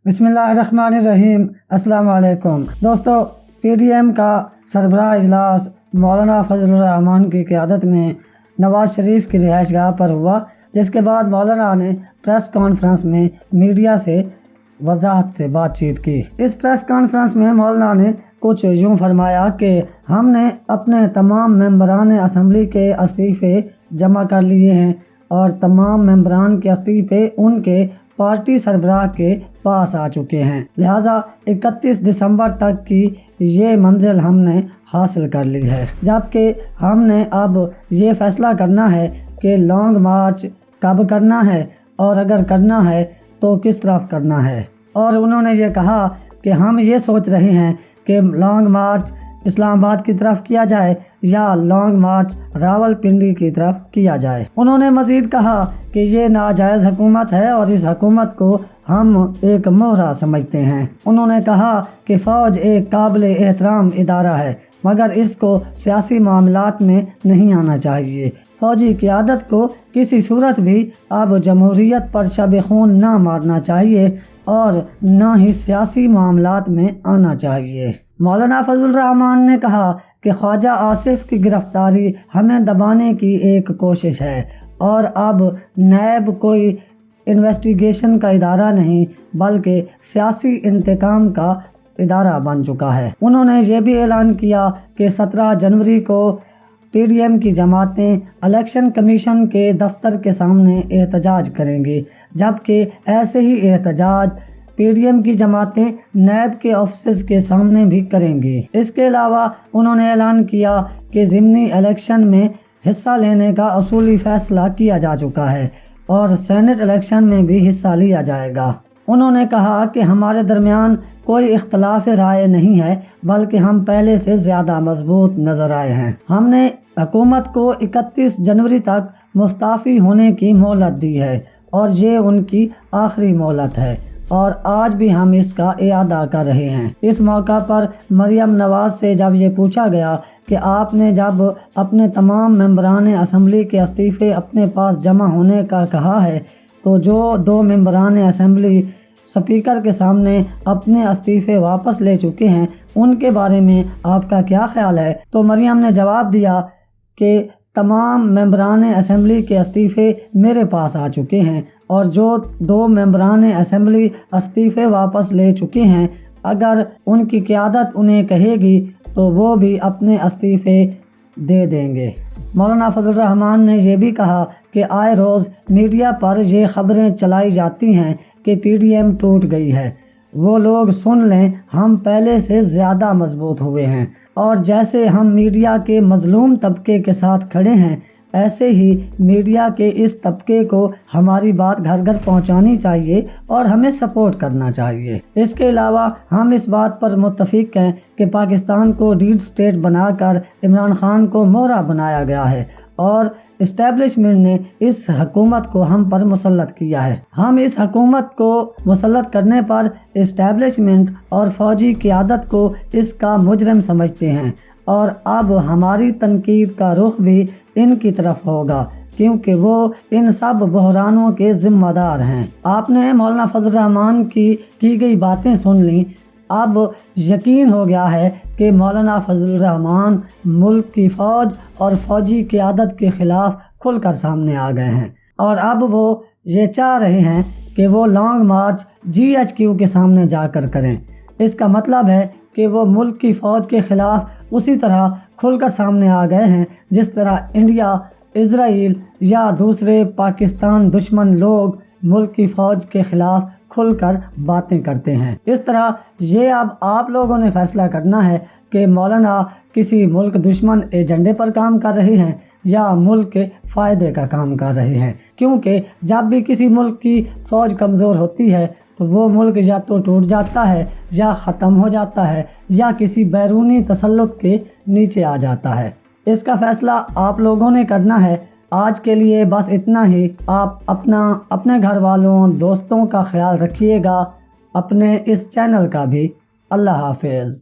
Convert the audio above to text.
बिस्मिल्लाहिर्रहमानिर्रहीम। अस्सलाम वालेकुम दोस्तों, PDM का सरबराह इजलास मौलाना फजलुर रहमान की क़यादत में नवाज शरीफ की रिहाइशगाह पर हुआ, जिसके बाद मौलाना ने प्रेस कॉन्फ्रेंस में मीडिया से वजाहत से बातचीत की। इस प्रेस कॉन्फ्रेंस में मौलाना ने कुछ यूँ फरमाया कि हमने अपने तमाम मेंबरान असम्बली के इस्तीफ़े जमा कर लिए हैं और तमाम मेंबरान के इस्तीफ़े उनके पार्टी सरबराह के पास आ चुके हैं, लिहाजा 31 दिसंबर तक की ये मंजिल हमने हासिल कर ली है। जबकि हमने अब ये फैसला करना है कि लॉन्ग मार्च कब करना है और अगर करना है तो किस तरफ करना है। और उन्होंने ये कहा कि हम ये सोच रहे हैं कि लॉन्ग मार्च इस्लामाबाद की तरफ किया जाए या लॉन्ग मार्च रावलपिंडी की तरफ किया जाए। उन्होंने मज़ीद कहा कि ये नाजायज़ हुकूमत है और इस हुकूमत को हम एक मोहरा समझते हैं। उन्होंने कहा कि फ़ौज एक काबिल एहतराम इदारा है, मगर इसको सियासी मामलात में नहीं आना चाहिए। फ़ौजी क़यादत को किसी सूरत भी अब जमहूरियत पर शब खून न मारना चाहिए और न ही सियासी मामलात में आना चाहिए। मौलाना फजलुर रहमान ने कहा कि ख्वाजा आसिफ की गिरफ्तारी हमें दबाने की एक कोशिश है और अब नैब कोई इन्वेस्टिगेशन का इदारा नहीं बल्कि सियासी इंतकाम का इदारा बन चुका है। उन्होंने ये भी ऐलान किया कि 17 जनवरी को PDM की जमातें इलेक्शन कमीशन के दफ्तर के सामने एहतजाज करेंगी, जबकि ऐसे ही एहतजाज PDM की जमातें नैब के ऑफिस के सामने भी करेंगी। इसके अलावा उन्होंने ऐलान किया कि ज़िमनी इलेक्शन में हिस्सा लेने का असूली फ़ैसला किया जा चुका है और सेनेट इलेक्शन में भी हिस्सा लिया जाएगा। उन्होंने कहा कि हमारे दरमियान कोई इख्तलाफ राय नहीं है, बल्कि हम पहले से ज़्यादा मजबूत नज़र आए हैं। हमने हुकूमत को 31 जनवरी तक मुस्ताफ़ी होने की मोहलत दी है और ये उनकी आखिरी मोहलत है और आज भी हम इसका इआदा कर रहे हैं। इस मौका पर मरियम नवाज से जब ये पूछा गया कि आपने जब अपने तमाम मेंबरान असम्बली के इस्तीफ़े अपने पास जमा होने का कहा है, तो जो 2 मेंबरान असम्बली स्पीकर के सामने अपने इस्तीफ़े वापस ले चुके हैं, उनके बारे में आपका क्या ख्याल है? तो मरियम ने जवाब दिया कि तमाम मेंबरान असम्बली के इस्तीफ़े मेरे पास आ चुके हैं और जो 2 मेंबरान असम्बली इस्तीफ़े वापस ले चुके हैं, अगर उनकी क़यादत उन्हें कहेगी तो वो भी अपने इस्तीफ़े दे देंगे। मौलाना फजलुर रहमान ने यह भी कहा कि आए रोज़ मीडिया पर ये ख़बरें चलाई जाती हैं कि PDM टूट गई है। वो लोग सुन लें, हम पहले से ज़्यादा मजबूत हुए हैं और जैसे हम मीडिया के मज़लूम तबके के साथ खड़े हैं, ऐसे ही मीडिया के इस तबके को हमारी बात घर घर पहुंचानी चाहिए और हमें सपोर्ट करना चाहिए। इसके अलावा हम इस बात पर मुत्तफिक हैं कि पाकिस्तान को डीप स्टेट बनाकर इमरान खान को मोहरा बनाया गया है और इस्टेब्लिशमेंट ने इस हुकूमत को हम पर मुसल्लत किया है। हम इस हुकूमत को मुसल्लत करने पर इस्टेब्लिशमेंट और फ़ौजी क़यादत को इसका मुजरिम समझते हैं और अब हमारी तनकीद का रुख भी इनकी तरफ होगा, क्योंकि वो इन सब बहरानों के ज़िम्मेदार हैं। आपने मौलाना फजलुर रहमान की गई बातें सुन ली। अब यकीन हो गया है कि मौलाना फजलुर रहमान मुल्क की फ़ौज और फ़ौजी क़यादत के ख़िलाफ़ खुलकर सामने आ गए हैं और अब वो ये चाह रहे हैं कि वो लॉन्ग मार्च GHQ के सामने जाकर करें। इसका मतलब है कि वो मुल्क की फ़ौज के ख़िलाफ़ उसी तरह खुलकर सामने आ गए हैं जिस तरह इंडिया, इजराइल या दूसरे पाकिस्तान दुश्मन लोग मुल्क की फ़ौज के ख़िलाफ़ खुलकर बातें करते हैं। इस तरह ये अब आप लोगों ने फ़ैसला करना है कि मौलाना किसी मुल्क दुश्मन एजेंडे पर काम कर रहे हैं या मुल्क के फ़ायदे का काम कर रहे हैं, क्योंकि जब भी किसी मुल्क की फ़ौज कमज़ोर होती है तो वो मुल्क या तो टूट जाता है या ख़त्म हो जाता है या किसी बैरूनी तसल्लुत के नीचे आ जाता है। इसका फ़ैसला आप लोगों ने करना है। आज के लिए बस इतना ही। आप अपने घर वालों, दोस्तों का ख्याल रखिएगा, अपने इस चैनल का भी। अल्लाह हाफ़िज़।